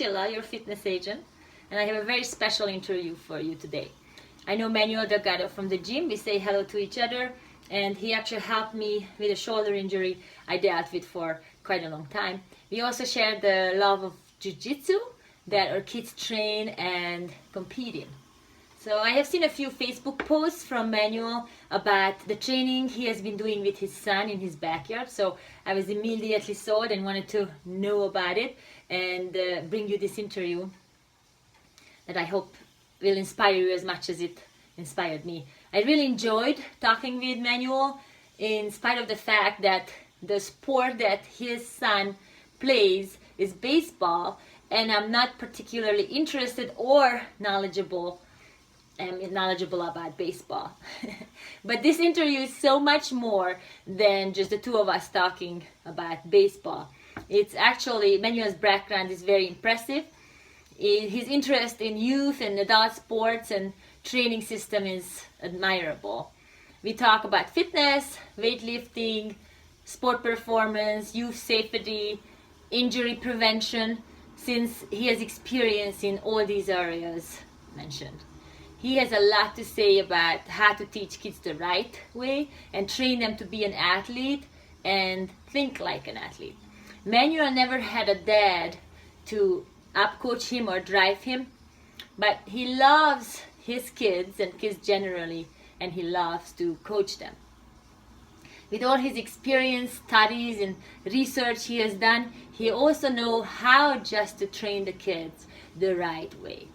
Sheila, your fitness agent, and I have a very special interview for you today. I know Manuel Delgado from the gym. We say hello to each other, and he actually helped me with a shoulder injury I dealt with for quite a long time. We also share the love of jiu-jitsu that our kids train and compete in. So I have seen a few Facebook posts from Manuel about the training he has been doing with his son in his backyard. So I was immediately sold and wanted to know about it and bring you this interview that I hope will inspire you as much as it inspired me. I really enjoyed talking with Manuel in spite of the fact that the sport that his son plays is baseball, and I'm not particularly interested or knowledgeable about baseball. But this interview is so much more than just the two of us talking about baseball. It's actually, Manuel's background is very impressive. His interest in youth and adult sports and training system is admirable. We talk about fitness, weightlifting, sport performance, youth safety, injury prevention, since he has experience in all these areas mentioned. He has a lot to say about how to teach kids the right way and train them to be an athlete and think like an athlete. Manuel never had a dad to upcoach him or drive him, but he loves his kids and kids generally, and he loves to coach them. With all his experience, studies, and research he has done, he also knows how just to train the kids the right way.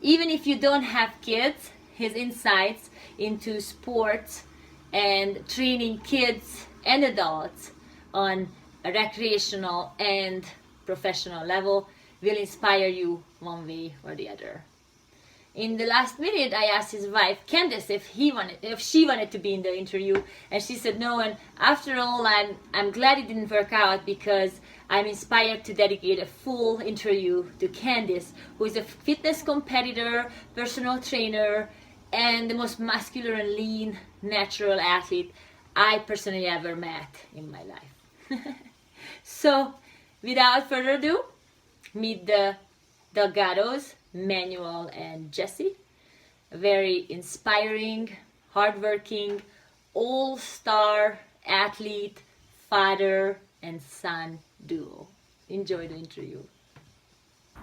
Even if you don't have kids, his insights into sports and training kids and adults on a recreational and professional level will inspire you one way or the other. In the last minute, I asked his wife, Candace, if she wanted to be in the interview, and she said no. And after all, I'm glad it didn't work out, because I'm inspired to dedicate a full interview to Candace, who is a fitness competitor, personal trainer, and the most muscular and lean natural athlete I personally ever met in my life. So, without further ado, meet the Delgados, Manuel and Jesse. A very inspiring, hardworking, all-star athlete, father and son duo. Enjoy the interview.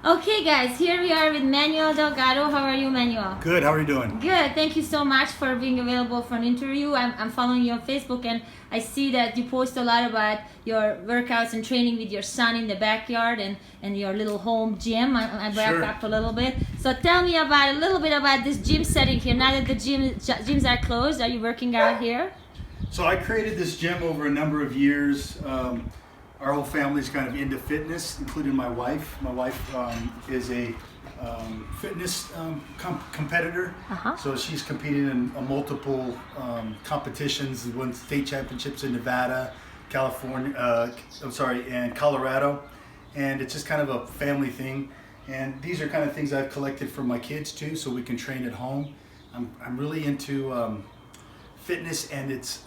Okay guys, here we are with Manuel Delgado. How are you, Manuel? Good, how are you doing? Good, thank you so much for being available for an interview. I'm following you on Facebook, and I see that you post a lot about your workouts and training with your son in the backyard and your little home gym. I backed up a little bit. So tell me a little bit about this gym setting here. Now that the gyms are closed, are you working out here? So I created this gym over a number of years. Our whole family is kind of into fitness, including my wife. My wife is a fitness competitor, so she's competed in multiple competitions. Won state championships in Nevada, California, and Colorado, and it's just kind of a family thing. And these are kind of things I've collected for my kids too, so we can train at home. I'm really into fitness, and it's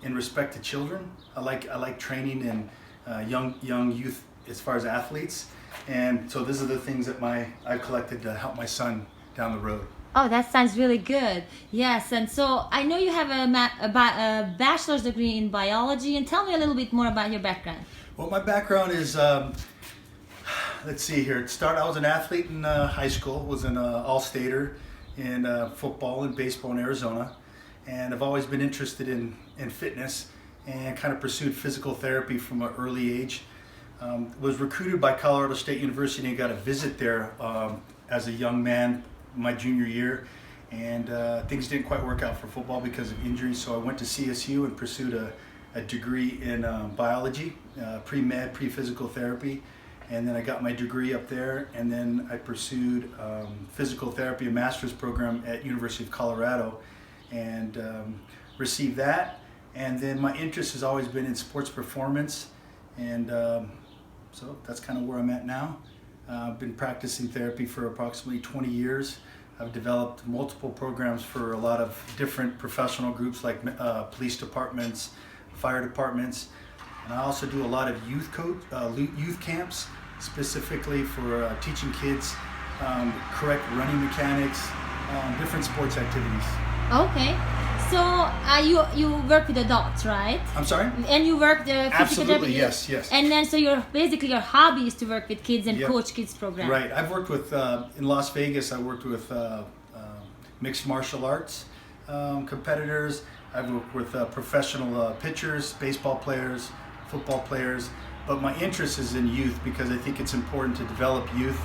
in respect to children. I like training and young youth as far as athletes, and so these are the things that I've collected to help my son down the road. Oh, that sounds really good. Yes, and so I know you have a bachelor's degree in biology, and tell me a little bit more about your background. Well, my background is, let's see here. I was an athlete in high school, was an all-stater in football and baseball in Arizona, and I've always been interested in fitness and kind of pursued physical therapy from an early age. Was recruited by Colorado State University and got a visit there as a young man my junior year, and things didn't quite work out for football because of injuries, so I went to CSU and pursued a degree in biology, pre-med, pre-physical therapy, and then I got my degree up there, and then I pursued physical therapy, a master's program at University of Colorado, and received that. And then my interest has always been in sports performance, and so that's kind of where I'm at now. I've been practicing therapy for approximately 20 years. I've developed multiple programs for a lot of different professional groups like police departments, fire departments, and I also do a lot of youth camps specifically for teaching kids correct running mechanics, different sports activities. Okay. So you work with adults, right? I'm sorry? And you work the physical Absolutely, therapy. yes. And then so your hobby is to work with kids and Yep. coach kids program. Right. I've worked with, in Las Vegas, I worked with mixed martial arts competitors. I've worked with professional pitchers, baseball players, football players. But my interest is in youth because I think it's important to develop youth.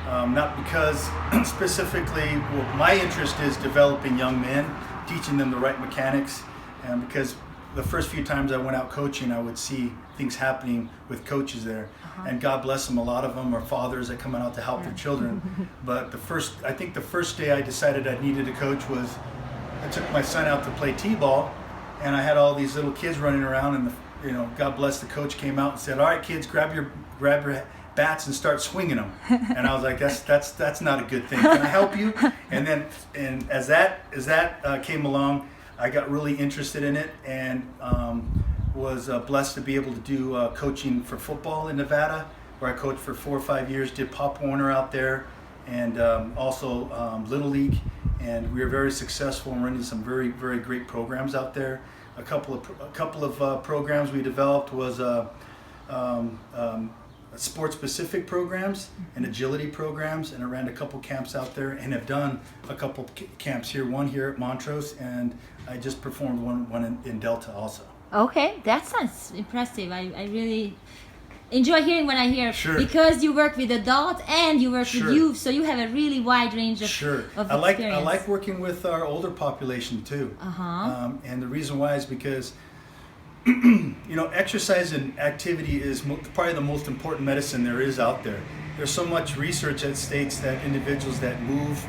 Not because specifically, well, my interest is developing young men, teaching them the right mechanics, and because the first few times I went out coaching, I would see things happening with coaches there, and God bless them, a lot of them are fathers that come out to help their children. But I think the first day I decided I needed a coach was, I took my son out to play t-ball, and I had all these little kids running around, and God bless, the coach came out and said, "All right, kids, grab your bats and start swinging them." And I was like, that's not a good thing. Can I help you? And as that came along, I got really interested in it, and was blessed to be able to do coaching for football in Nevada, where I coached for 4 or 5 years. Did Pop Warner out there, and also Little League, and we were very successful in running some very, very great programs out there. A couple of programs we developed was sport-specific programs and agility programs, and I ran a couple camps out there, and have done a couple camps here. One here at Montrose, and I just performed one in Delta also. Okay, that sounds impressive. I really enjoy hearing what I hear. Sure. Because you work with adults and you work Sure. with youth, so you have a really wide range of, Sure. of I experience. like working with our older population too. And the reason why is because exercise and activity is probably the most important medicine there is out there. There's so much research that states that individuals that move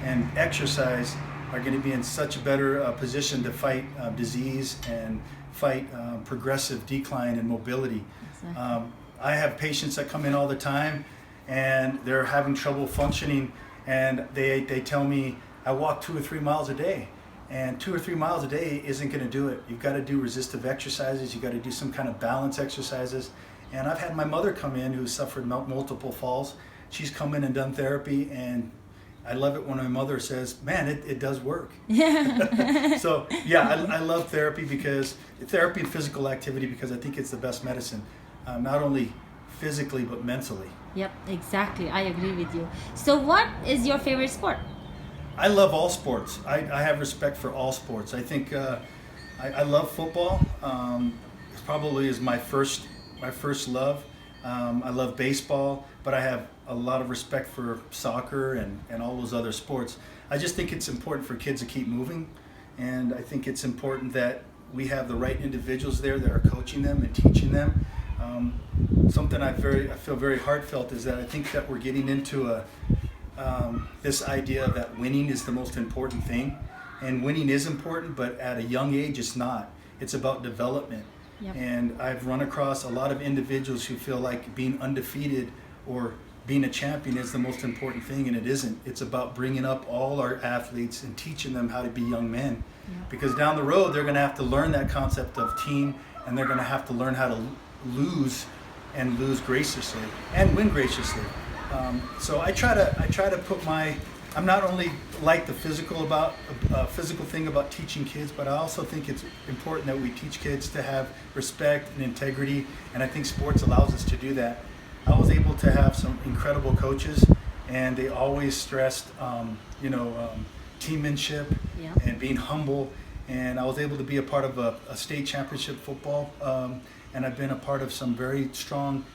and exercise are going to be in such a better position to fight disease and fight progressive decline in mobility. Exactly. I have patients that come in all the time, and they're having trouble functioning, and they tell me, "I walk 2 or 3 miles a day." And 2 or 3 miles a day isn't going to do it. You've got to do resistive exercises. You've got to do some kind of balance exercises. And I've had my mother come in who suffered multiple falls. She's come in and done therapy, and I love it when my mother says, "Man, it does work." So yeah, I love therapy and physical activity, because I think it's the best medicine, not only physically but mentally. Yep, exactly. I agree with you. So what is your favorite sport? I love all sports. I have respect for all sports. I think I love football. It probably is my first love. I love baseball, but I have a lot of respect for soccer and all those other sports. I just think it's important for kids to keep moving, and I think it's important that we have the right individuals there that are coaching them and teaching them. Something I feel very heartfelt is that I think that we're getting into this idea that winning is the most important thing, and winning is important, but at a young age it's not. It's about development. Yep. And I've run across a lot of individuals who feel like being undefeated or being a champion is the most important thing, and it isn't. It's about bringing up all our athletes and teaching them how to be young men. Yep. Because down the road they're going to have to learn that concept of team, and they're going to have to learn how to lose, and lose graciously and win graciously. So I try to put I'm not only like the physical thing about teaching kids, but I also think it's important that we teach kids to have respect and integrity, and I think sports allows us to do that. I was able to have some incredible coaches, and they always stressed teammanship. Yeah. And being humble, and I was able to be a part of a state championship football, and I've been a part of some very strong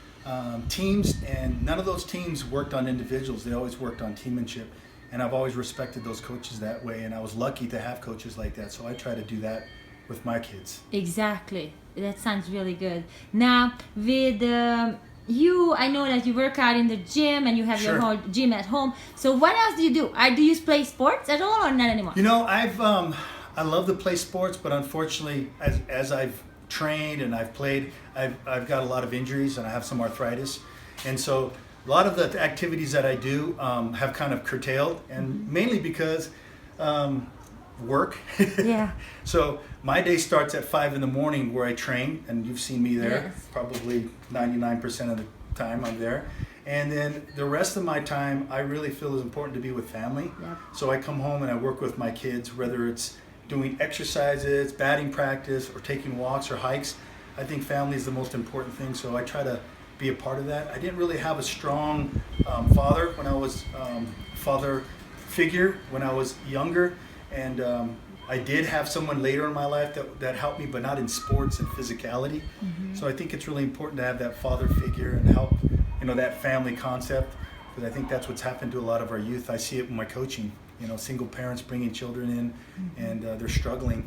teams, and none of those teams worked on individuals. They always worked on teammanship, and I've always respected those coaches that way, and I was lucky to have coaches like that, so I try to do that with my kids. Exactly. That sounds really good. Now, with you, I know that you work out in the gym and you have your Sure. whole gym at home. So what else do you do? Do you play sports at all or not anymore? I love to play sports, but unfortunately, as I've trained and I've played, I've got a lot of injuries and I have some arthritis, and so a lot of the activities that I do have kind of curtailed, and mainly because work. Yeah. So my day starts at 5 in the morning where I train, and you've seen me there. Yes. Probably 99% of the time I'm there. And then the rest of my time, I really feel is important to be with family. Yep. So I come home and I work with my kids, whether it's doing exercises, batting practice, or taking walks or hikes. I think family is the most important thing, so I try to be a part of that. I didn't really have a strong father figure when I was younger, and I did have someone later in my life that helped me, but not in sports and physicality. So I think it's really important to have that father figure and help, that family concept, because I think that's what's happened to a lot of our youth. I see it in my coaching, single parents bringing children in, and they're struggling,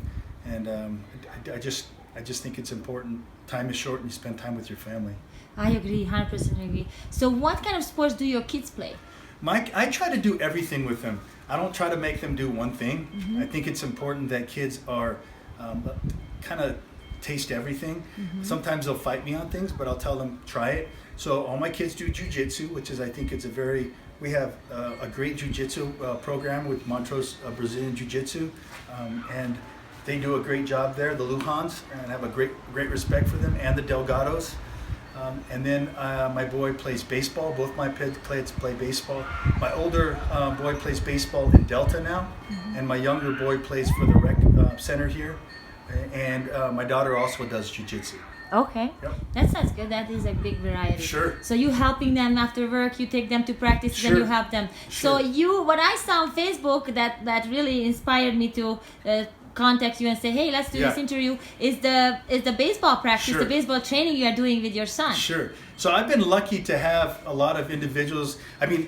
and I just think it's important. Time is short, and you spend time with your family. I agree, 100% agree. So what kind of sports do your kids play? I try to do everything with them. I don't try to make them do one thing. I think it's important that kids are kind of taste everything. Sometimes they'll fight me on things, but I'll tell them, try it. So all my kids do jiu-jitsu, which is, I think it's we have a great jiu-jitsu program with Montrose Brazilian Jiu-Jitsu, and they do a great job there, the Luhans, and I have a great respect for them, and the Delgados. And then my boy plays baseball. Both my kids play baseball. My older boy plays baseball in Delta now, and my younger boy plays for the rec center here. And my daughter also does jiu-jitsu. Okay, Yep. that sounds good. That is a big variety. Sure. So you helping them after work, you take them to practice, Sure. then you help them. Sure. So what I saw on Facebook that really inspired me to contact you and say, hey, let's do this interview, is the baseball practice, Sure. the baseball training you are doing with your son. Sure. So I've been lucky to have a lot of individuals. I mean,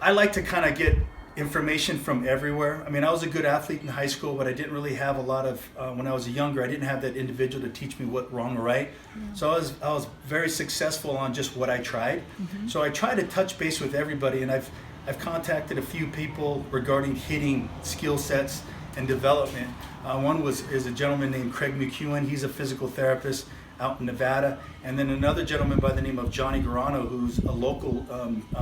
I like to kind of get information from everywhere. I mean, I was a good athlete in high school, but I didn't really have a lot of, when I was younger, I didn't have that individual to teach me what wrong or right. Yeah. So I was very successful on just what I tried. So I try to touch base with everybody, and I've contacted a few people regarding hitting skill sets and development. One is a gentleman named Craig McEwen. He's a physical therapist out in Nevada. And then another gentleman by the name of Johnny Garano, who's a local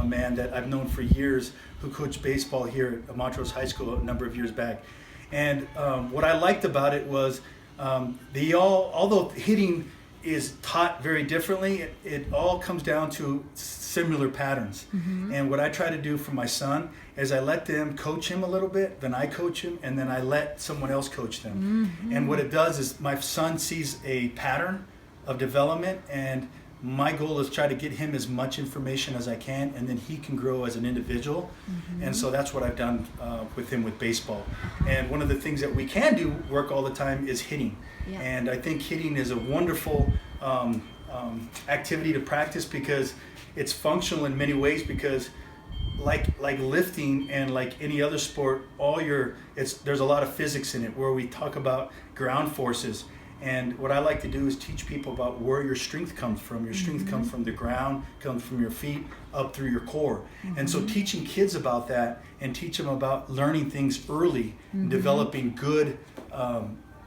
man that I've known for years, who coached baseball here at Montrose High School a number of years back. And what I liked about it was although hitting is taught very differently, it all comes down to similar patterns. And what I try to do for my son is I let them coach him a little bit, then I coach him, and then I let someone else coach them. And what it does is my son sees a pattern of development, and my goal is try to get him as much information as I can, and then he can grow as an individual. And so that's what I've done with him with baseball. And one of the things that we can do work all the time is hitting. Yeah. And I think hitting is a wonderful activity to practice, because it's functional in many ways, because like lifting and like any other sport, there's a lot of physics in it, where we talk about ground forces. And what I like to do is teach people about where your strength comes from. Your strength comes from the ground, comes from your feet, up through your core. And so teaching kids about that, and teach them about learning things early, and developing good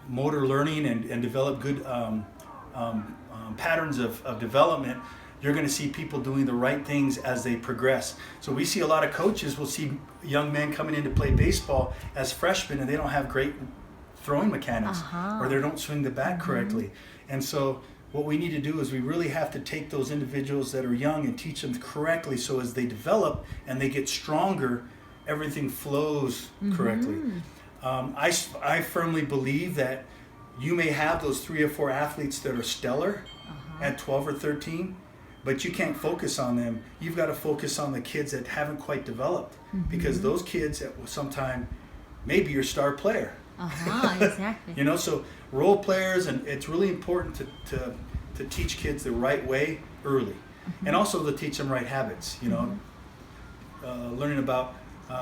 motor learning, and develop good patterns of development, you're going to see people doing the right things as they progress. So we see a lot of coaches will see young men coming in to play baseball as freshmen, and they don't have great throwing mechanics, or they don't swing the bat correctly. And so what we need to do is we really have to take those individuals that are young and teach them correctly, so as they develop and they get stronger, everything flows correctly. I firmly believe that you may have those 3 or 4 athletes that are stellar at 12 or 13, but you can't focus on them. You've got to focus on the kids that haven't quite developed, because those kids at some time may be your star player. Exactly. So role players, and it's really important to teach kids the right way early, and also to teach them right habits. Learning about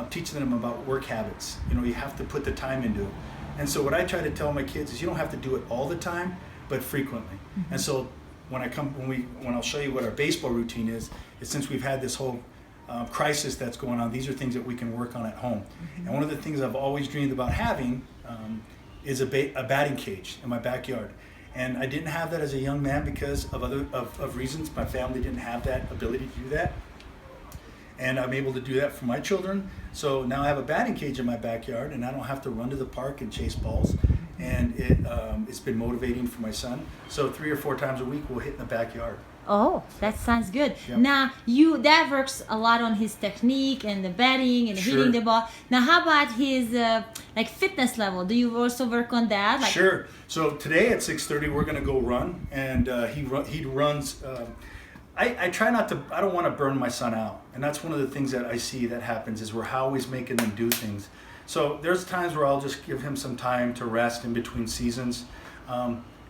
teaching them about work habits. You have to put the time into it. And so what I try to tell my kids is you don't have to do it all the time, but frequently. And so when I'll show you what our baseball routine is since we've had this whole crisis that's going on, these are things that we can work on at home. And one of the things I've always dreamed about having is a batting cage in my backyard. And I didn't have that as a young man because of reasons. My family didn't have that ability to do that. And I'm able to do that for my children. So now I have a batting cage in my backyard, and I don't have to run to the park and chase balls. and it's been motivating for my son. So 3 or 4 times a week we'll hit in the backyard. Oh, that sounds good. Yep. Now, that works a lot on his technique and the batting and Sure. hitting the ball. Now, how about his like fitness level? Do you also work on that? Like, Sure. So today at 6:30 we're going to go run, and he runs. I try not to. I don't want to burn my son out, and that's one of the things that I see that happens is we're always making them do things. So there's times where I'll just give him some time to rest in between seasons.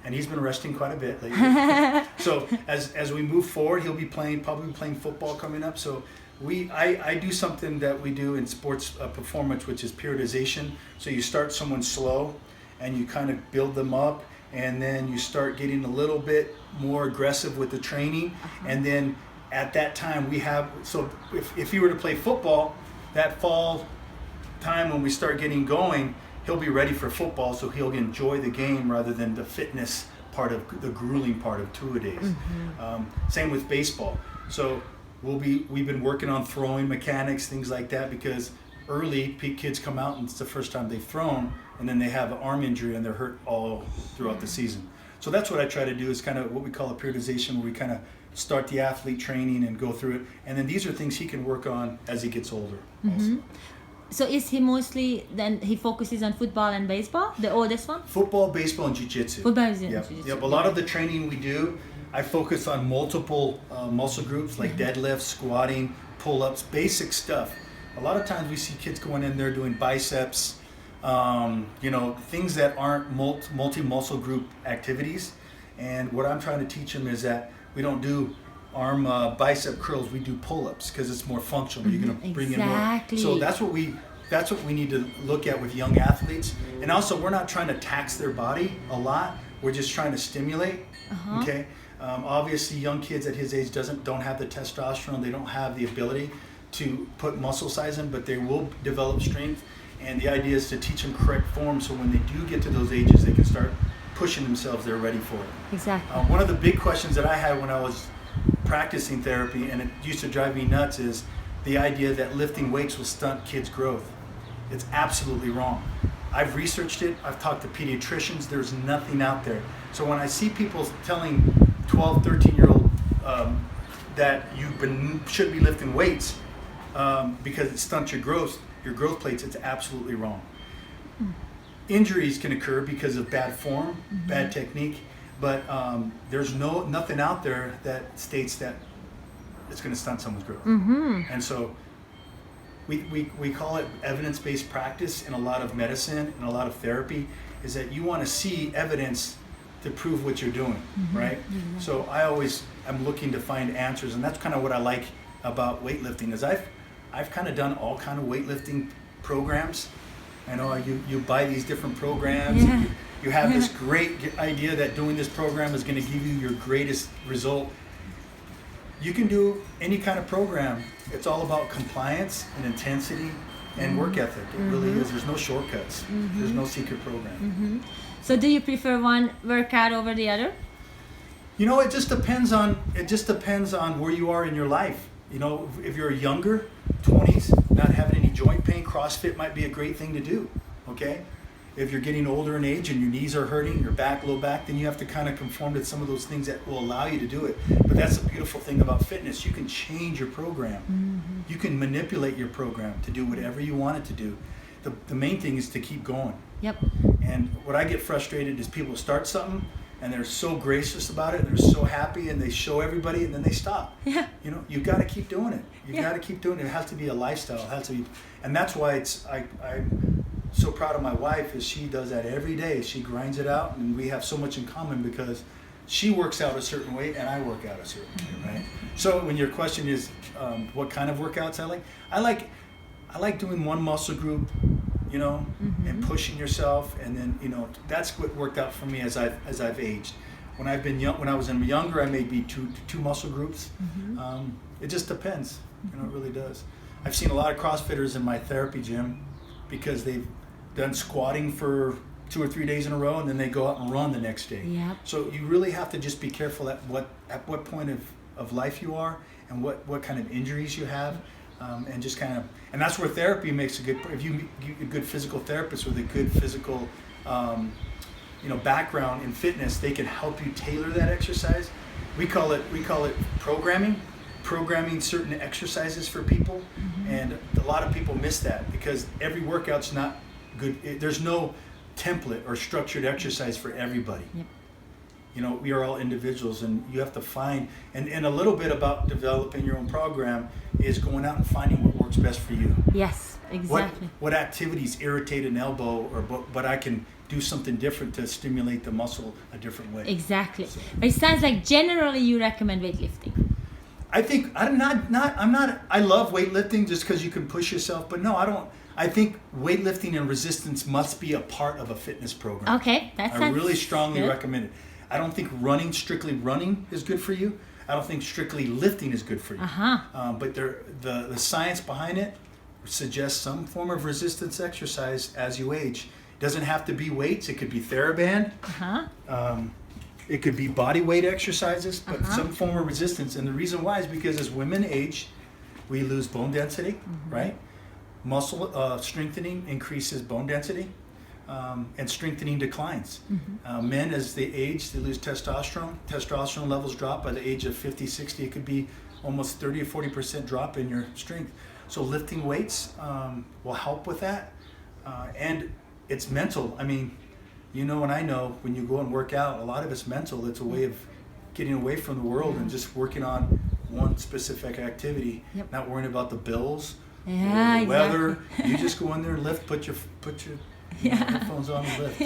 And he's been resting quite a bit lately. So as we move forward, he'll be probably playing football coming up. So I do something that we do in sports performance, which is periodization. So you start someone slow, and you kind of build them up, and then you start getting a little bit more aggressive with the training. And then at that time so if he were to play football, that fall time when we start getting going, he'll be ready for football, so he'll enjoy the game rather than the fitness part of the grueling part of two-a-days. Same with baseball. So we've been working on throwing mechanics, things like that, because early kids come out and it's the first time they've thrown, and then they have an arm injury and they're hurt all throughout the season. So that's what I try to do, is kind of what we call a periodization, where we kind of start the athlete training and go through it, and then these are things he can work on as he gets older also. So is he mostly, then he focuses on football and baseball, the oldest one? Football, baseball, and jiu-jitsu. Football and Yep. jiu-jitsu. Yep. A lot of the training we do, I focus on multiple muscle groups like deadlifts, squatting, pull-ups, basic stuff. A lot of times we see kids going in there doing biceps, things that aren't multi-muscle group activities. And what I'm trying to teach them is that we don't do arm bicep curls, we do pull-ups because it's more functional. You're going to bring in more. So that's what we need to look at with young athletes. And also, we're not trying to tax their body a lot. We're just trying to stimulate. Okay. Obviously, young kids at his age don't have the testosterone. They don't have the ability to put muscle size in, but they will develop strength. And the idea is to teach them correct form, so when they do get to those ages, they can start pushing themselves. They're ready for it. Exactly. One of the big questions that I had when I was practicing therapy, and it used to drive me nuts, is the idea that lifting weights will stunt kids' growth. It's absolutely wrong. I've researched it. I've talked to pediatricians. There's nothing out there. So when I see people telling 12, 13-year-old that you should be lifting weights because it stunts your growth plates, it's absolutely wrong. Injuries can occur because of bad form, bad technique, but there's nothing out there that states that it's going to stunt someone's growth. And so we call it evidence-based practice in a lot of medicine and a lot of therapy, is that you want to see evidence to prove what you're doing, right? So I'm looking to find answers, and that's kind of what I like about weightlifting, is I've kind of done all kind of weightlifting programs. I know you buy these different programs, and you have this great idea that doing this program is going to give you your greatest result. You can do any kind of program. It's all about compliance and intensity and work ethic. It really is. There's no shortcuts. There's no secret program. So do you prefer one workout over the other? It just depends on where you are in your life. If you're younger, 20s, not having any joint pain, CrossFit might be a great thing to do, okay? If you're getting older in age and your knees are hurting, your back, low back, then you have to kind of conform to some of those things that will allow you to do it. But that's the beautiful thing about fitness. You can change your program. You can manipulate your program to do whatever you want it to do. The main thing is to keep going. Yep. And what I get frustrated is people start something and they're so gracious about it, and they're so happy, and they show everybody, and then they stop. Yeah. You've got to keep doing it. You've got to keep doing it. It has to be a lifestyle. It has to be, and that's why I'm so proud of my wife, is she does that every day. She grinds it out, and we have so much in common because she works out a certain way and I work out a certain way, right? So when your question is what kind of workouts I like doing one muscle group, and pushing yourself, and then that's what worked out for me as I've aged. When I was younger, I may be two muscle groups. It just depends, it really does. I've seen a lot of CrossFitters in my therapy gym because they've done squatting for 2 or 3 days in a row, and then they go out and run the next day. Yep. So you really have to just be careful at what point of life you are, and what kind of injuries you have. And just and that's where therapy makes if you get a good physical therapist with a good physical background in fitness, they can help you tailor that exercise. We call it programming certain exercises for people, and a lot of people miss that because every workout's not good. There's no template or structured exercise for everybody. Yep. We are all individuals, and you have to find, and a little bit about developing your own program is going out and finding what works best for you. Yes, exactly. What activities irritate an elbow, but I can do something different to stimulate the muscle a different way. Exactly. But it sounds like generally you recommend weightlifting. I think I love weightlifting just because you can push yourself, but no, I don't. I think weightlifting and resistance must be a part of a fitness program. Okay, that's I really strongly recommend it. I don't think strictly running is good for you. I don't think strictly lifting is good for you. But the science behind it suggests some form of resistance exercise as you age. It doesn't have to be weights. It could be TheraBand. It could be body weight exercises, but some form of resistance. And the reason why is because as women age, we lose bone density, right? Muscle strengthening increases bone density, and strengthening declines. Men, as they age, they lose testosterone. Testosterone levels drop by the age of 50, 60. It could be almost 30 or 40% drop in your strength. So lifting weights will help with that. And it's mental. I mean, and I know when you go and work out, a lot of it's mental. It's a way of getting away from the world and just working on one specific activity, not worrying about the bills, the weather. You just go in there and lift, put your headphones on and lift.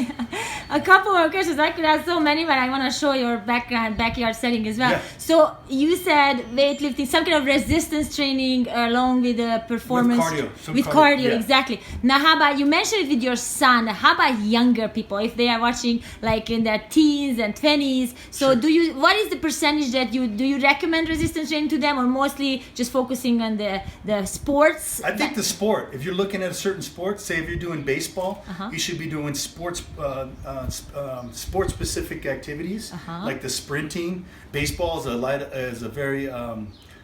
A couple more questions. I could ask so many, but I want to show your backyard setting as well. Yeah. So you said weightlifting, some kind of resistance training along with the performance. With cardio, exactly. Now, how about, you mentioned it with your son, how about younger people, if they are watching like in their teens and 20s? So what is the percentage that do you recommend resistance training to them, or mostly just focusing on the sports? I think the sport, if you're looking at a certain sport, say if you're doing baseball, you should be doing sport-specific activities like the sprinting. Baseball is a very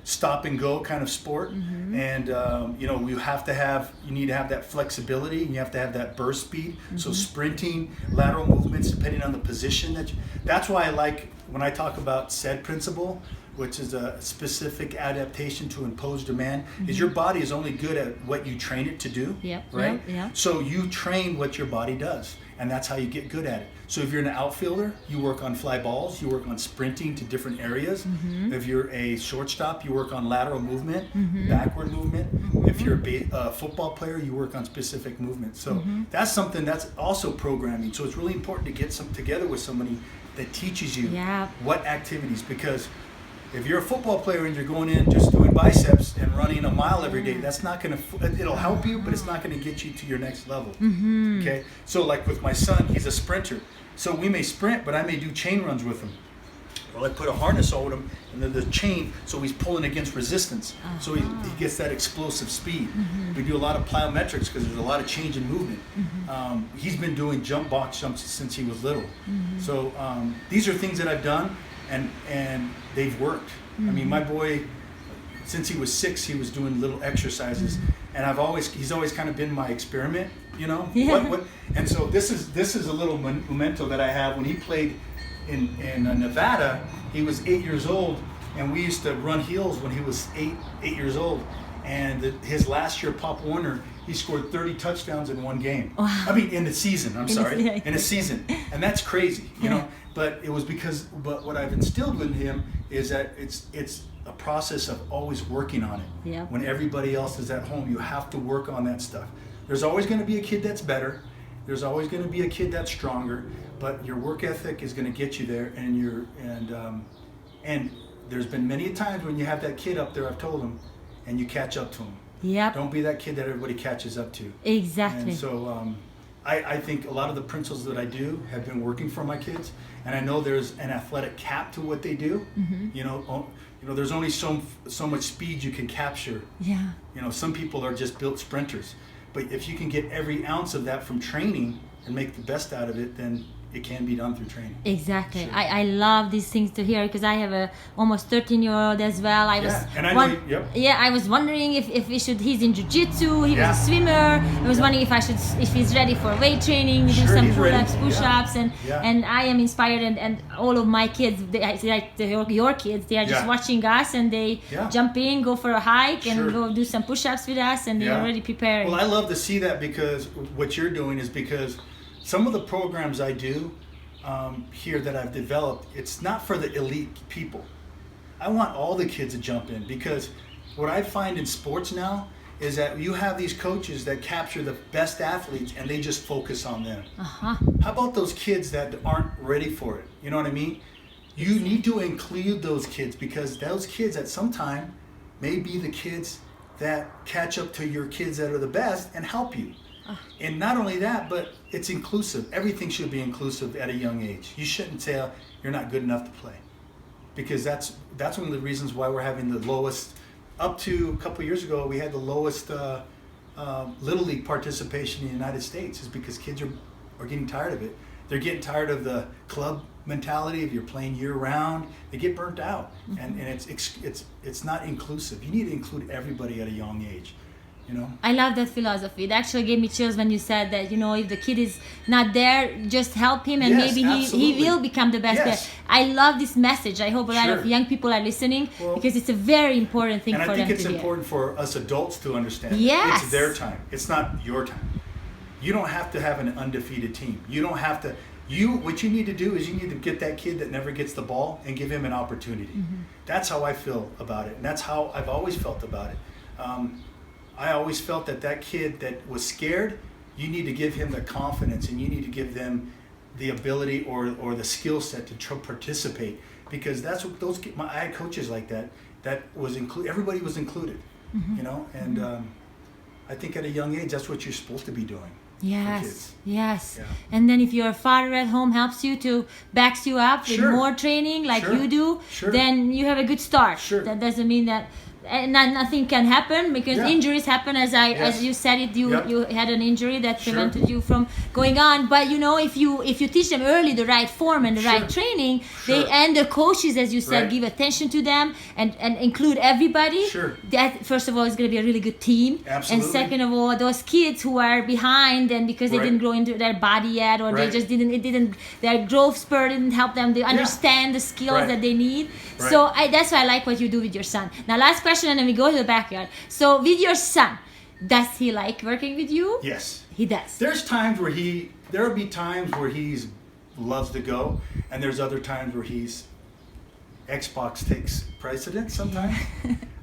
stop and go kind of sport, and you need to have that flexibility, and you have to have that burst speed. So sprinting, lateral movements, depending on the position that's why I like when I talk about SAID principle, which is a specific adaptation to imposed demand, is your body is only good at what you train it to do, right? So you train what your body does, and that's how you get good at it. So if you're an outfielder, you work on fly balls, you work on sprinting to different areas. If you're a shortstop, you work on lateral movement, backward movement. If you're a football player, you work on specific movements. So that's something that's also programming. So it's really important to get together with somebody that teaches you what activities, because if you're a football player and you're going in just doing biceps and running a mile every day, that's not going to, it'll help you, but it's not going to get you to your next level. Okay? So like with my son, he's a sprinter. So we may sprint, but I may do chain runs with him. Or I put a harness over him, and then the chain, so he's pulling against resistance. So he gets that explosive speed. We do a lot of plyometrics because there's a lot of change in movement. He's been doing box jumps since he was little. So these are things that I've done, and they've worked. I mean, my boy, since he was 6, he was doing little exercises, and he's always kind of been my experiment, and so this is a little memento that I have. When he played in Nevada, he was 8 years old, and we used to run heels when he was 8 years old. And his last year, Pop Warner, he scored 30 touchdowns in one game. Wow. I mean, in a season. In a season, and that's crazy, you know. But it was but what I've instilled in him is that it's a process of always working on it. Yeah. When everybody else is at home, you have to work on that stuff. There's always going to be a kid that's better. There's always going to be a kid that's stronger. But your work ethic is going to get you there, and there's been many times when you have that kid up there. I've told him, and you catch up to him. Yep. Don't be that kid that everybody catches up to. Exactly. And so I think a lot of the principles that I do have been working for my kids, and I know there's an athletic cap to what they do. You know, there's only so much speed you can capture. Yeah. You know, some people are just built sprinters, but if you can get every ounce of that from training and make the best out of it, then it can be done through training. Exactly. Sure. I love these things to hear because I have a almost 13-year-old as well. I was wondering if he's in jiu-jitsu, he was a swimmer. I was wondering if he's ready for weight training, do some pull-ups, push-ups, and I am inspired, and all of my kids, your kids, they are just watching us, and they jump in, go for a hike, and go do some push-ups with us, and they're already preparing. Well, I love to see that, because what you're doing is because some of the programs I do here that I've developed, it's not for the elite people. I want all the kids to jump in, because what I find in sports now is that you have these coaches that capture the best athletes and they just focus on them. How about those kids that aren't ready for it? You know what I mean? You need to include those kids, because those kids at some time may be the kids that catch up to your kids that are the best and help you. And not only that, but it's inclusive. Everything should be inclusive at a young age. You shouldn't say you're not good enough to play, because that's one of the reasons why we're having the lowest. Up to a couple of years ago, we had the lowest Little League participation in the United States, is because kids are getting tired of it. They're getting tired of the club mentality of you're playing year round. They get burnt out, and it's not inclusive. You need to include everybody at a young age. You know? I love that philosophy. It actually gave me chills when you said that, if the kid is not there, just help him, and maybe he will become the best player. I love this message. I hope a lot of young people are listening, because it's a very important thing for them to hear. And I think it's important for us adults to understand. Yes. It's their time. It's not your time. You don't have to have an undefeated team. You don't have to. What you need to do is you need to get that kid that never gets the ball and give him an opportunity. That's how I feel about it, and that's how I've always felt about it. I always felt that kid that was scared, you need to give him the confidence, and you need to give them the ability or the skill set to participate, because that's what I had coaches like that was included. Everybody was included, and I think at a young age that's what you're supposed to be doing. Yes. And then if your father at home backs you up with more training like you do, then you have a good start. That doesn't mean that nothing can happen, because injuries happen. As you said it, you had an injury that prevented you from going on. But if you teach them early the right form and the right training, they and the coaches, as you said, give attention to them and include everybody. That first of all is going to be a really good team. Absolutely. And second of all, those kids who are behind and because they didn't grow into their body yet, or they just didn't their growth spurt didn't help them to understand the skills that they need. So that's why I like what you do with your son. Now, last question, and then we go to the backyard. So with your son, does he like working with you? Yes. He does. There'll be times where he loves to go, and there's other times where Xbox takes precedence sometimes.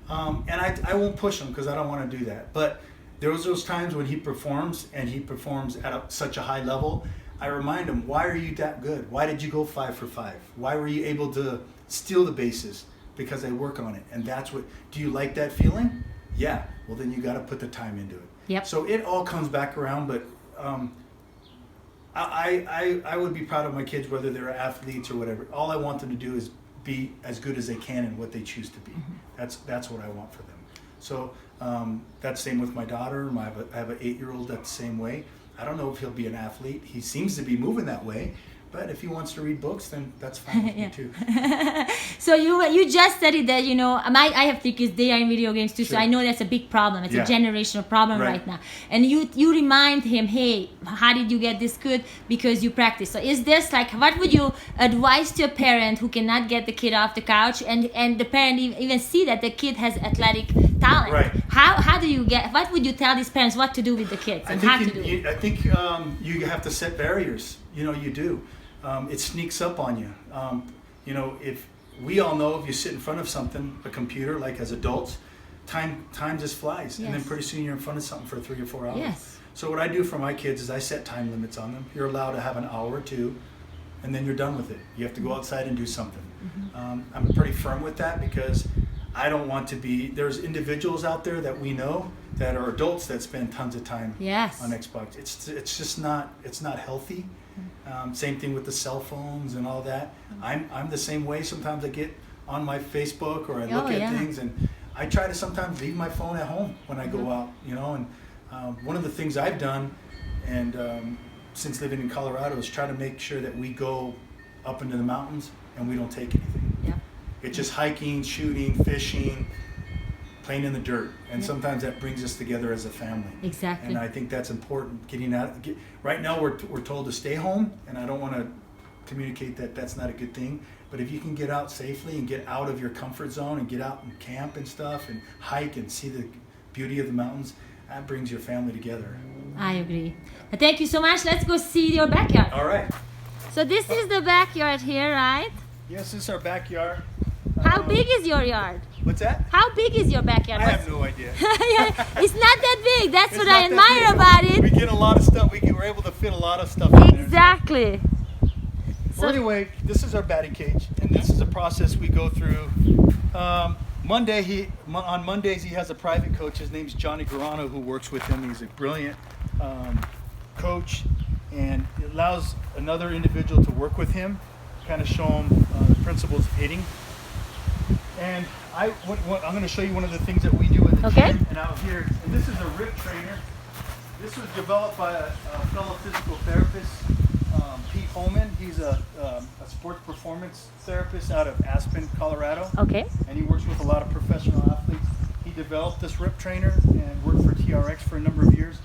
And I won't push him, because I don't want to do that. But there was those times when he performs, and he performs at such a high level. I remind him, why are you that good? Why did you go 5 for 5? Why were you able to steal the bases? Because I work on it, and do you like that feeling? Yeah. Well, then you got to put the time into it. Yep. So it all comes back around, but I would be proud of my kids, whether they're athletes or whatever. All I want them to do is be as good as they can in what they choose to be. That's what I want for them. So that's the same with my daughter. I have an 8-year-old that's the same way. I don't know if he'll be an athlete. He seems to be moving that way. But if he wants to read books, then that's fine with me too. So you just studied that, I have 3 kids, they are in video games too, so I know that's a big problem. It's a generational problem right now. And you remind him, hey, how did you get this good? Because you practice. So is this what would you advise to a parent who cannot get the kid off the couch, and the parent even see that the kid has athletic talent? Right. How do you what would you tell these parents what to do with the kids and how to do it? I think you have to set barriers. You do. It sneaks up on you. If we all know, if you sit in front of something, a computer, like as adults, time just flies, and then pretty soon you're in front of something for 3 or 4 hours. Yes. So what I do for my kids is I set time limits on them. You're allowed to have an hour or 2, and then you're done with it. You have to go outside and do something. I'm pretty firm with that, because I don't want to be. There's individuals out there that we know that are adults that spend tons of time on Xbox. It's just not. It's not healthy. Same thing with the cell phones and all that. I'm the same way. Sometimes I get on my Facebook or I look at things, and I try to sometimes leave my phone at home when I go out. And one of the things I've done, and since living in Colorado is try to make sure that we go up into the mountains and we don't take anything. Yeah. It's just hiking, shooting, fishing, playing in the dirt, and sometimes that brings us together as a family. Exactly. And I think that's important. Getting out. Right now, we're told to stay home, and I don't want to communicate that that's not a good thing. But if you can get out safely and get out of your comfort zone and get out and camp and stuff and hike and see the beauty of the mountains, that brings your family together. I agree. Thank you so much. Let's go see your backyard. All right. So this is the backyard here, right? Yes, this is our backyard. How big is your yard? What's that? How big is your backyard? I have no idea. It's not that big. That's It's what not I that admire big. about it. We get a lot of stuff. We're able to fit a lot of stuff in there. Exactly. Well, anyway, this is our batting cage, and this is a process we go through. On Mondays, he has a private coach. His name's Johnny Garano, who works with him. He's a brilliant coach, and it allows another individual to work with him, kind of show him the principles of hitting. And I'm going to show you one of the things that we do in the gym and out here. And this is a rip trainer. This was developed by a fellow physical therapist, Pete Holman. He's a sports performance therapist out of Aspen, Colorado. Okay. And he works with a lot of professional athletes. He developed this rip trainer and worked for TRX for a number of years.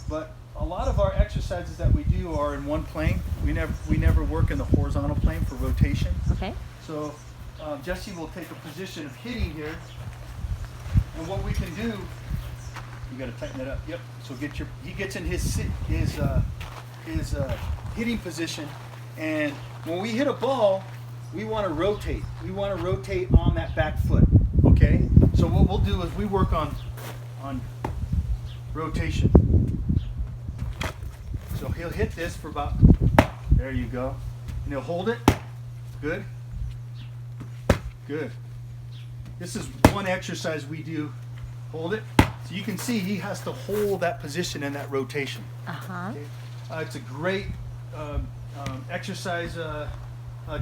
But a lot of our exercises that we do are in one plane. We never work in the horizontal plane for rotation. Okay. So Jesse will take a position of hitting here, and what we can do, you got to tighten it up. Yep. So he gets in his hitting position, and when we hit a ball, we want to rotate. We want to rotate on that back foot. Okay. So what we'll do is we work on rotation. So he'll hit this for about, there you go, and he'll hold it. Good. Good. This is one exercise we do. Hold it. So you can see he has to hold that position in that rotation. Uh-huh. Okay? It's a great exercise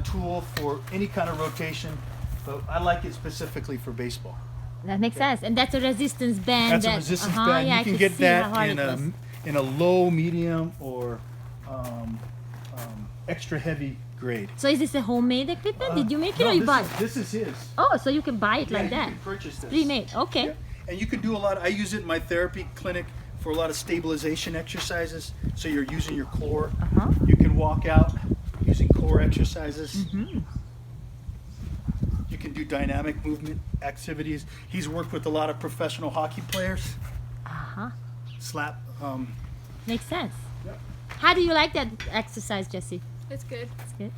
tool for any kind of rotation, but I like it specifically for baseball. That makes sense. And that's a resistance band. That's a resistance band. Yeah, You can get that in a low, medium, or extra heavy grade. So is this a homemade equipment? Did you make it or you bought it? This is his. Oh, so you can buy it like that. You can purchase this. Pre-made. Okay. Yeah. And you can do a lot. I use it in my therapy clinic for a lot of stabilization exercises. So you're using your core. Uh-huh. You can walk out using core exercises. Mm-hmm. You can do dynamic movement activities. He's worked with a lot of professional hockey players. Uh-huh. Slap. Makes sense. Yep. How do you like that exercise, Jesse? It's good. It's good.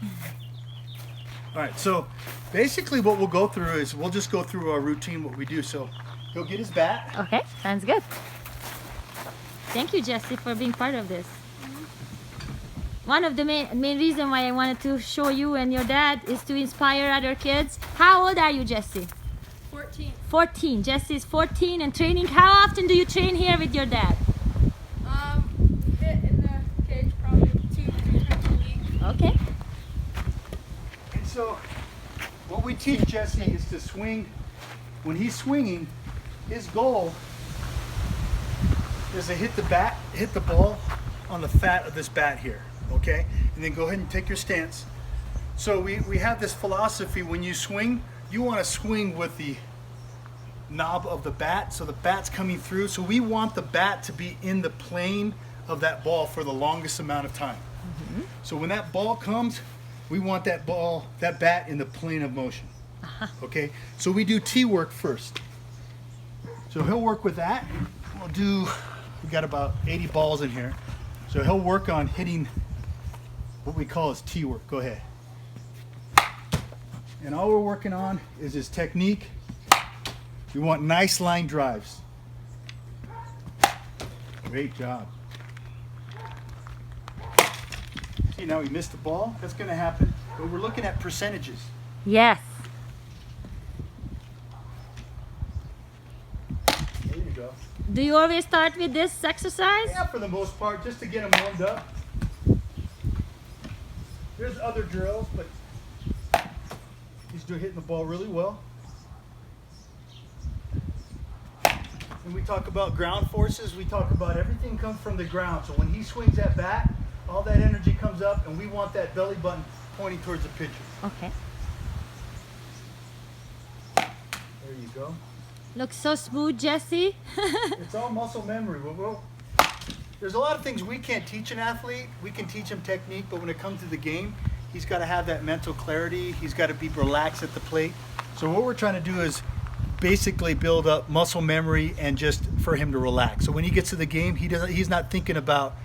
All right. So basically what we'll go through is we'll just go through our routine, what we do. So he'll get his bat. Okay, sounds good. Thank you, Jesse, for being part of this. One of the main reason why I wanted to show you and your dad is to inspire other kids. How old are you, Jesse? 14. 14. Jesse is 14 and training. How often do you train here with your dad? Hit in the cage probably 2-3 times a week. Okay. And so what we teach Jesse is to swing. When he's swinging, his goal is to hit the ball on the fat of this bat here, okay? And then go ahead and take your stance. So we have this philosophy: when you swing, you want to swing with the knob of the bat, so the bat's coming through. So we want the bat to be in the plane of that ball for the longest amount of time. Mm-hmm. So when that ball comes, we want that bat in the plane of motion. Okay, so we do tee work first. So he'll work with that. We got about 80 balls in here. So he'll work on hitting what we call his tee work. Go ahead. And all we're working on is his technique. We want nice line drives. Great job. See, now he missed the ball. That's going to happen. But we're looking at percentages. Yes. There you go. Do you always start with this exercise? Yeah, for the most part, just to get him warmed up. There's other drills, but he's hitting the ball really well. And we talk about ground forces. We talk about everything comes from the ground. So when he swings that bat, all that energy comes up, and we want that belly button pointing towards the pitcher. Okay. There you go. Looks so smooth, Jesse. It's all muscle memory. There's a lot of things we can't teach an athlete. We can teach him technique, but when it comes to the game, he's got to have that mental clarity. He's got to be relaxed at the plate. So what we're trying to do is basically build up muscle memory and just for him to relax. So when he gets to the game, he's not thinking about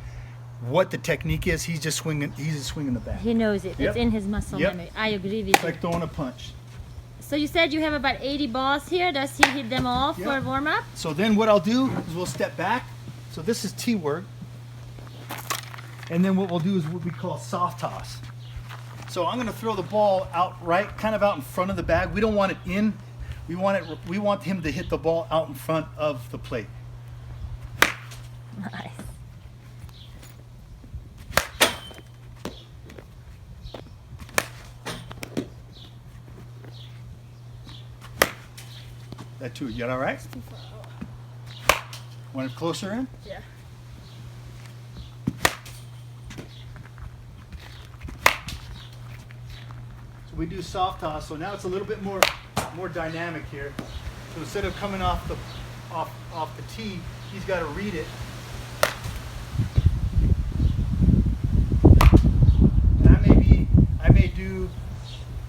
what the technique is. He's just swinging the bat. He knows it. Yep. It's in his muscle Yep. memory. I agree with It's you. like throwing a punch. So you said you have about 80 balls here. Does he hit them all Yep. for warm up? So then what I'll do is we'll step back. So this is T work. And then what we'll do is what we call soft toss. So I'm going to throw the ball out kind of out in front of the bag. We don't want it in. We want him to hit the ball out in front of the plate. Nice. That too. You got all right? Want it closer in? Yeah. So we do soft toss. So now it's a little bit more dynamic here. So instead of coming off the tee, he's got to read it. And I may do.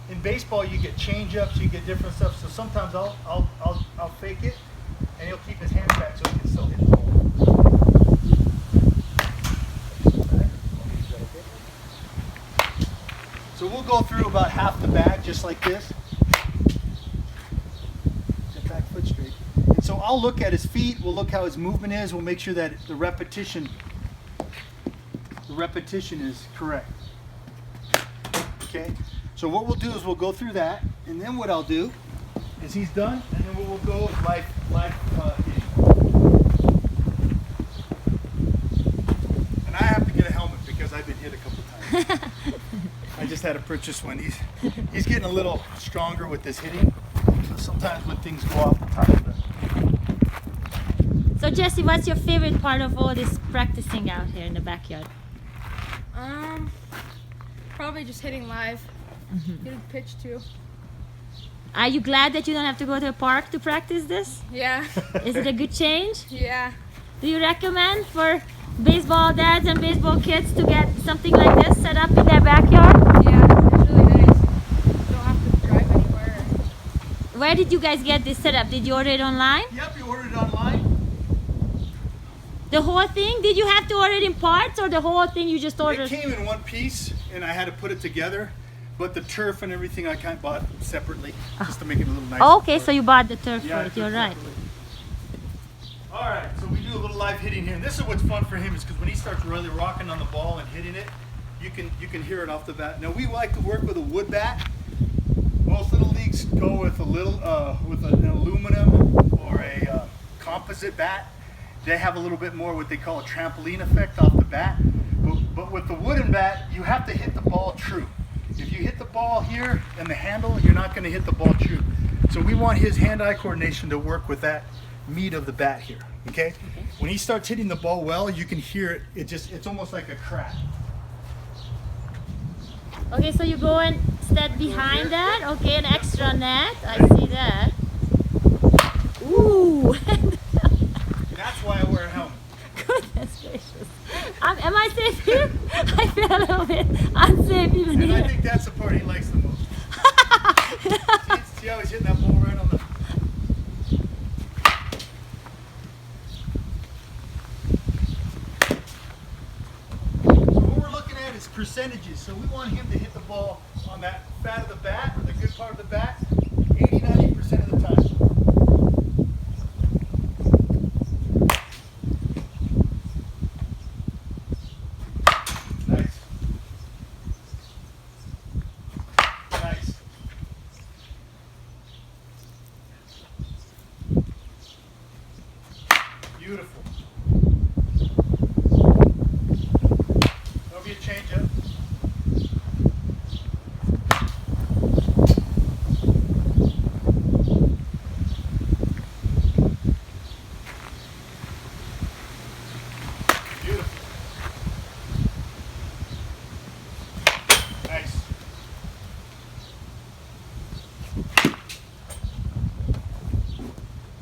In baseball, you get change-ups, you get different stuff. So sometimes I'll fake it, and he'll keep his hands back so he can still hit the ball. So we'll go through about half the bag, just like this. Get back foot straight. And so I'll look at his feet. We'll look how his movement is. We'll make sure that the repetition is correct. Okay. So what we'll do is we'll go through that, and then what I'll do is he's done, and then what we'll go is live hitting. And I have to get a helmet because I've been hit a couple times. I just had to purchase one. He's getting a little stronger with this hitting, so sometimes when things go off the top of it. So Jesse, what's your favorite part of all this practicing out here in the backyard? Probably just hitting live. Getting pitched too. Are you glad that you don't have to go to a park to practice this? Yeah. Is it a good change? Yeah. Do you recommend for baseball dads and baseball kids to get something like this set up in their backyard? Yeah. It's really nice. You don't have to drive anywhere. Where did you guys get this set up? Did you order it online? Yep, you ordered it online. The whole thing? Did you have to order it in parts or the whole thing you just It ordered? came in one piece, and I had to put it together. But the turf and everything I kind of bought separately, just to make it a little nicer. Oh, okay, so you bought the turf Yeah, for it. You're right. All right, so we do a little live hitting here. And this is what's fun for him is because when he starts really rocking on the ball and hitting it, you can hear it off the bat. Now we like to work with a wood bat. Most little leagues go with an aluminum or a composite bat. They have a little bit more what they call a trampoline effect off the bat. But with the wooden bat, you have to hit the ball true. If you hit the ball here and the handle, you're not going to hit the ball true. So we want his hand-eye coordination to work with that meat of the bat here. Okay? When he starts hitting the ball well, you can hear it. It's almost like a crack. Okay, so you go and stand behind that. Okay, an extra net. I see that. Ooh. That's why I wear a helmet. Goodness gracious. Am I safe here? I feel a little bit unsafe even And I here. think that's the part he likes the most. See how he's hitting that ball right on the... So what we're looking at is percentages. So we want him to hit the ball on that fat of the bat, or the good part of the bat, 80-90% of the time. Nice. Nice. Beautiful. There'll be a change up.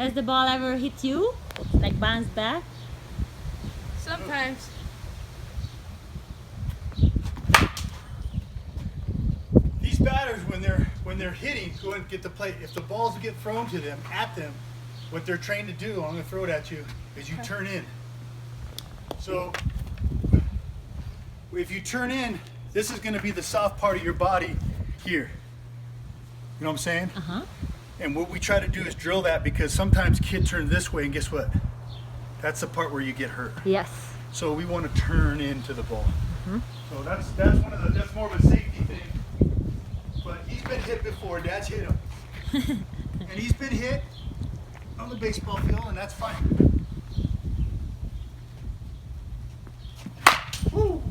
Has the ball ever hit you? Like bounce back? Sometimes. These batters, when they're hitting, go and get the plate. If the balls get thrown to them, at them, what they're trained to do, I'm going to throw it at you, is you turn in. So if you turn in, this is going to be the soft part of your body here. You know what I'm saying? Uh-huh. And what we try to do is drill that, because sometimes kids turn this way, and guess what? That's the part where you get hurt. Yes. So we want to turn into the ball. Mm-hmm. So that's more of a safety thing. But he's been hit before. Dad's hit him, and he's been hit on the baseball field, and that's fine. Woo!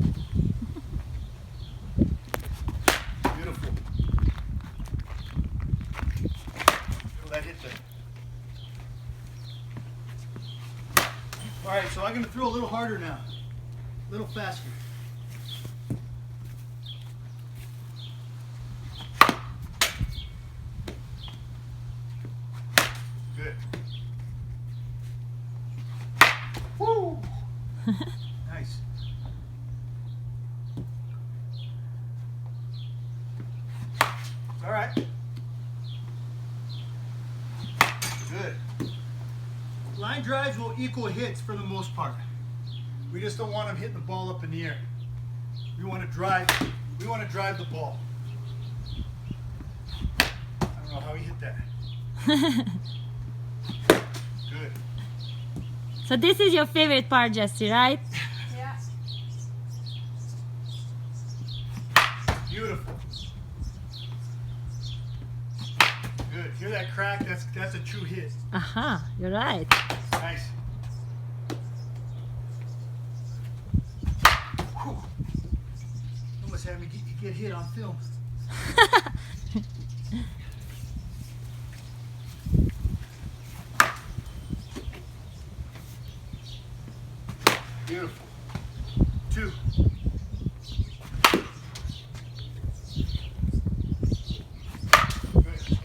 Beautiful. Feel that hit there. All right, so I'm going to throw a little harder now, a little faster. Good. Woo! Nice. All right. Good. Line drives will equal hits for the most part. We just don't want them hitting the ball up in the air. We want to drive the ball. I don't know how he hit that. Good. So this is your favorite part, Jesse, right? Yeah. Beautiful. Good. Hear that crack? That's a true hit. Uh-huh, you're right. Nice. Whew. Almost had me get hit on film. Beautiful. 2. Good.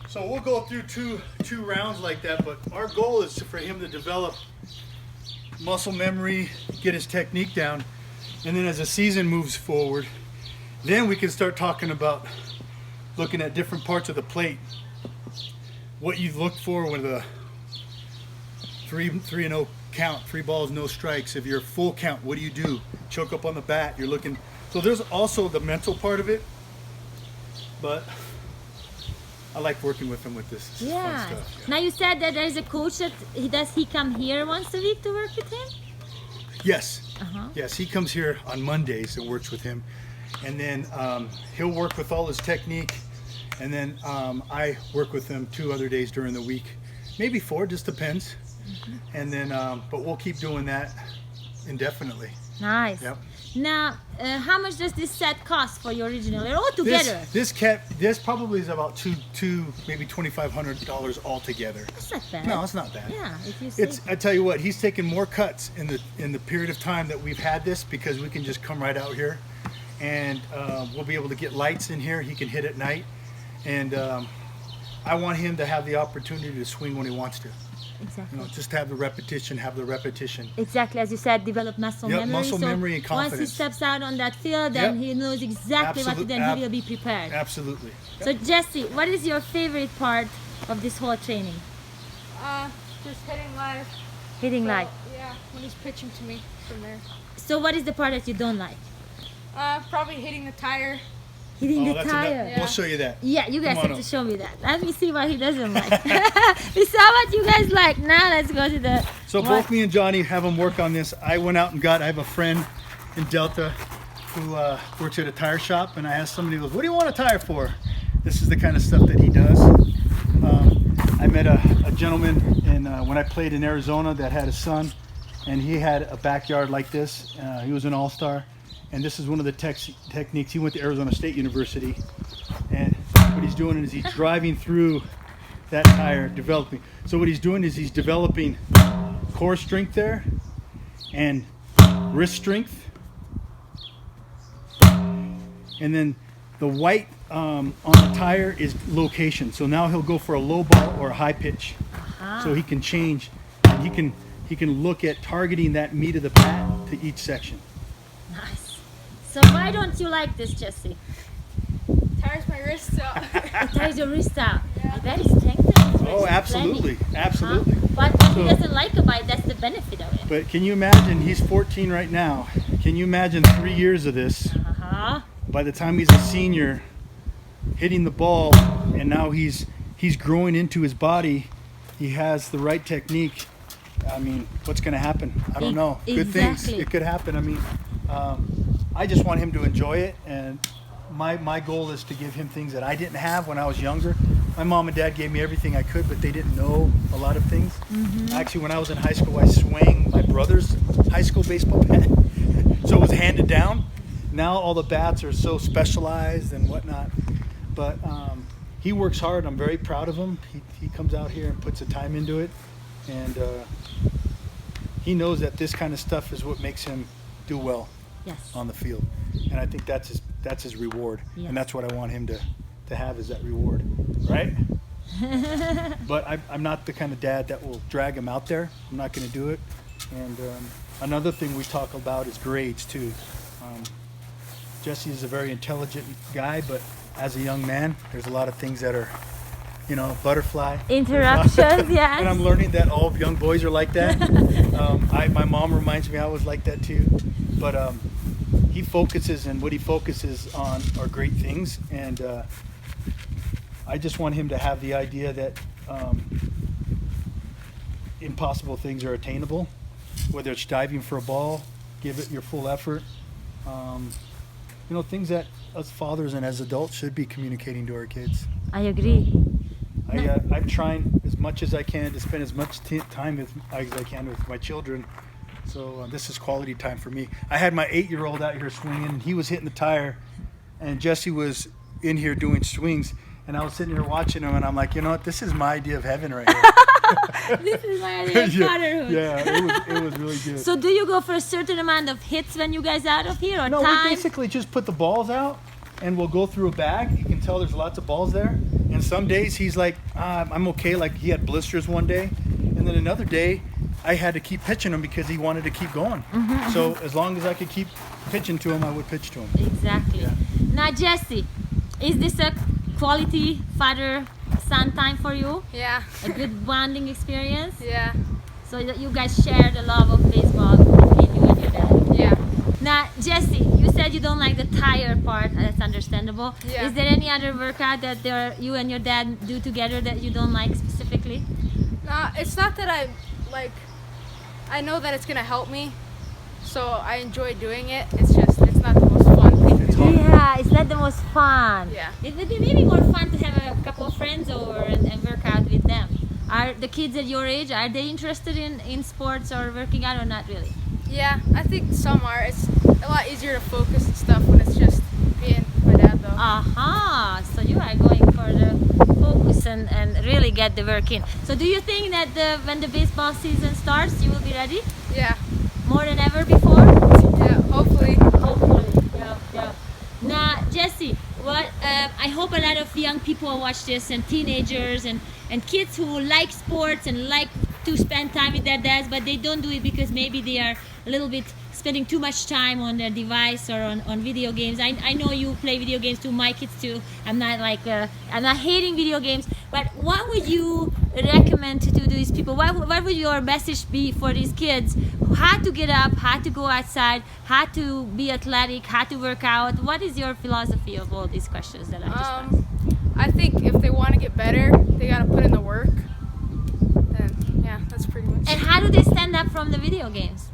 So we'll go through two rounds like that, but our goal is for him to develop muscle memory, get his technique down, and then as the season moves forward, then we can start talking about looking at different parts of the plate. What you look for with a 3-0 count, 3 balls, no strikes. If you're full count, what do you do? Choke up on the bat. You're looking. So there's also the mental part of it, but I like working with him with this. This is fun Yeah. stuff. Yeah. Now you said that there's a coach that does he come here once a week to work with him? Yes. Uh-huh. Yes, he comes here on Mondays and works with him, and then he'll work with all his technique, and then I work with him 2 other days during the week, maybe 4, just depends. And then, but we'll keep doing that indefinitely. Nice. Yep. Now, how much does this set cost for your original? They're all together. This probably is about two maybe $2,500 altogether. That's not bad. No, it's not bad. Yeah, if you say. I tell you what, he's taken more cuts in the period of time that we've had this, because we can just come right out here, and we'll be able to get lights in here. He can hit at night, and I want him to have the opportunity to swing when he wants to. Exactly. You know, just have the repetition. Exactly, as you said, develop muscle Yep, memory. muscle memory and Once he confidence. steps out on that field, then Yep. he knows exactly what to do, and he will be prepared. Absolutely. So Jesse, what is your favorite part of this whole training? Just hitting live. Hitting So, light. Yeah, when he's pitching to me from there. So what is the part that you don't like? Probably hitting the tire. Hitting the that's tire. enough. We'll show you that. Yeah, you guys Come on have to up. show me that. Let me see what he doesn't like. We saw what you guys like. Now let's go to the. So what- both me and Johnny have him work on this. I went out and I have a friend in Delta who works at a tire shop, and I asked somebody, "What do you want a tire for?" This is the kind of stuff that he does. I met a gentleman when I played in Arizona that had a son, and he had a backyard like this. He was an all-star, and this is one of the techniques. He went to Arizona State University, and what he's doing is he's driving through that tire, developing. So what he's doing is he's developing core strength there and wrist strength, and then The white on the tire is location. So now he'll go for a low ball or a high pitch. So he can change. And he can look at targeting that meat of the pat to each section. Nice. So why don't you like this, Jesse? Tires my wrists out. It tires your wrist out. Yeah. I bet it strengthens his Oh, wrist absolutely, plenty. absolutely. But what he So- doesn't like about it, that's the benefit of it. But can you imagine? He's 14 right now. Can you imagine 3 years of this? Uh-huh. By the time he's a senior, hitting the ball, and now he's growing into his body. He has the right technique. I mean, what's going to happen? I don't know. Good things. Exactly. It could happen. I mean, I just want him to enjoy it, and my goal is to give him things that I didn't have when I was younger. My mom and dad gave me everything I could, but they didn't know a lot of things. Actually, when I was in high school, I swung my brother's high school baseball bat, so it was handed down. Now all the bats are so specialized and whatnot, but he works hard. I'm very proud of him. He comes out here and puts the time into it, and he knows that this kind of stuff is what makes him do well Yes. on the field, and I think that's his reward, Yes. and that's what I want him to have is that reward, right? But I'm not the kind of dad that will drag him out there. I'm not going to do it. And another thing we talk about is grades too. Jesse is a very intelligent guy, but as a young man, there's a lot of things that are, butterfly. Interruptions, yes. And I'm learning that all young boys are like that. My mom reminds me I was like that too. But he focuses, and what he focuses on are great things. And I just want him to have the idea that impossible things are attainable. Whether it's diving for a ball, give it your full effort. Things that us fathers and as adults should be communicating to our kids. I agree. I'm trying as much as I can to spend as much time as I can with my children. So this is quality time for me. I had my 8-year-old out here swinging, and he was hitting the tire, and Jesse was in here doing swings, and I was sitting here watching him, and I'm like, you know what? This is my idea of heaven right here. This is my idea of fatherhood. Yeah, it was really good. So do you go for a certain amount of hits when you guys out of here, or No, time? we basically just put the balls out, and we'll go through a bag. You can tell there's lots of balls there. And some days he's like, I'm okay. Like he had blisters one day, and then another day I had to keep pitching him because he wanted to keep going. So as long as I could keep pitching to him, I would pitch to him. Exactly. Yeah. Now, Jesse, is this a quality father-son time for you? Yeah. A good bonding experience? Yeah. So that you guys share the love of baseball between you and your dad. Yeah. Now, Jesse, you said you don't like the tire part. That's understandable. Yeah. Is there any other workout that you and your dad do together that you don't like specifically? No, it's not that I know that it's gonna help me, so I enjoy doing it. It's not the most fun thing. It's hard. Yeah, it's not the most fun. Yeah. It would be maybe more fun to have a couple of friends over and work out with them. Are the kids at your age, are they interested in sports or working out or not really? Yeah, I think some are. It's a lot easier to focus and stuff when it's just me and my dad, though. Aha, so you are going for the focus and really get the work in. So do you think that when the baseball season starts, you will be ready Yeah. more than ever before? Yeah. Hopefully. Hopefully, yeah. Now, Jesse, I hope a lot of young people watch this, and teenagers and kids who like sports and like to spend time with their dads, but they don't do it because maybe they are a little bit spending too much time on their device or on video games. I know you play video games too, my kids too. I'm not hating video games, but what would you recommend to these people? What would your message be for these kids? How to get up, how to go outside, how to be athletic, how to work out? What is your philosophy of all these questions that I just asked? I think if they want to get better, they gotta put in the work. And yeah, that's pretty much. And how do they stand up from the video games?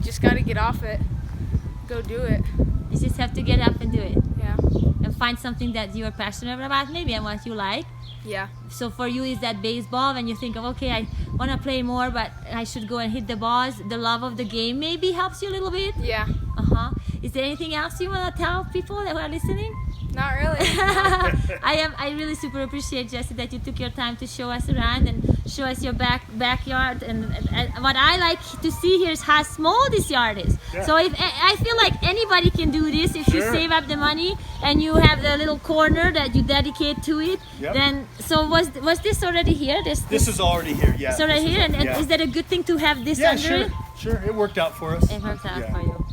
Just gotta get off it. Go do it. You just have to get up and do it. Yeah. And find something that you're passionate about, maybe, and what you like. Yeah. So for you, is that baseball? When you think of, okay, I want to play more, but I should go and hit the balls. The love of the game maybe helps you a little bit. Yeah. Is there anything else you want to tell people that are listening? Not really. I really super appreciate, Jesse, that you took your time to show us around and show us your backyard. And what I like to see here is how small this yard is. Yeah. So if I feel like anybody can do this, if you Sure. save up the money and you have the little corner that you dedicate to it, Yep. then so was this already here? This is already here. Yeah. It's already this here, and yeah. is that a good thing to have this Yeah, under sure. it? Sure. It worked out for us. It works out Yeah. for you.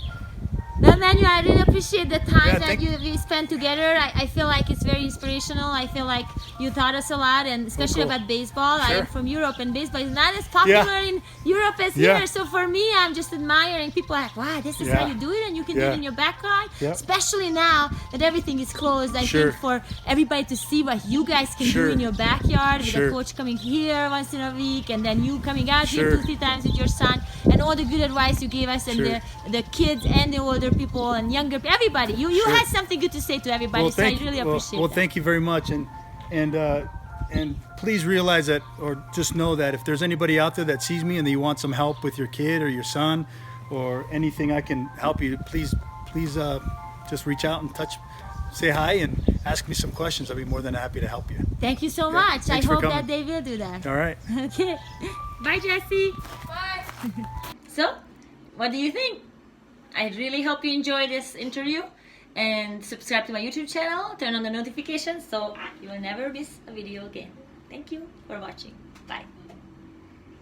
Well, Manuel, I really appreciate the time Yeah, that we spent together. I feel like it's very inspirational. I feel like you taught us a lot, and especially cool. about baseball. I Sure. am from Europe, and baseball is not as popular in Europe as Yeah. here. So for me, I'm just admiring. People are like, wow, this is Yeah. how you do it, and you can do Yeah. it in your backyard. Yep. Especially now that everything is closed, I Sure. think for everybody to see what you guys can Sure. do in your backyard, with Sure. a coach coming here once in a week, and then you coming out here Sure. 2-3 times with your son, and all the good advice you gave us, and Sure. the kids and the older people and younger everybody. You Sure. had something good to say to everybody, so I really appreciate well, that. thank you very much, and please realize that, or just know that if there's anybody out there that sees me and you want some help with your kid or your son, or anything I can help you, please just reach out and say hi and ask me some questions. I'll be more than happy to help you. Thank you so Yeah. much. I Thanks for hope that coming. they will do that. All right. Okay. Bye, Jesse. Bye. So, what do you think? I really hope you enjoyed this interview, and subscribe to my YouTube channel, turn on the notifications so you will never miss a video again. Thank you for watching. Bye.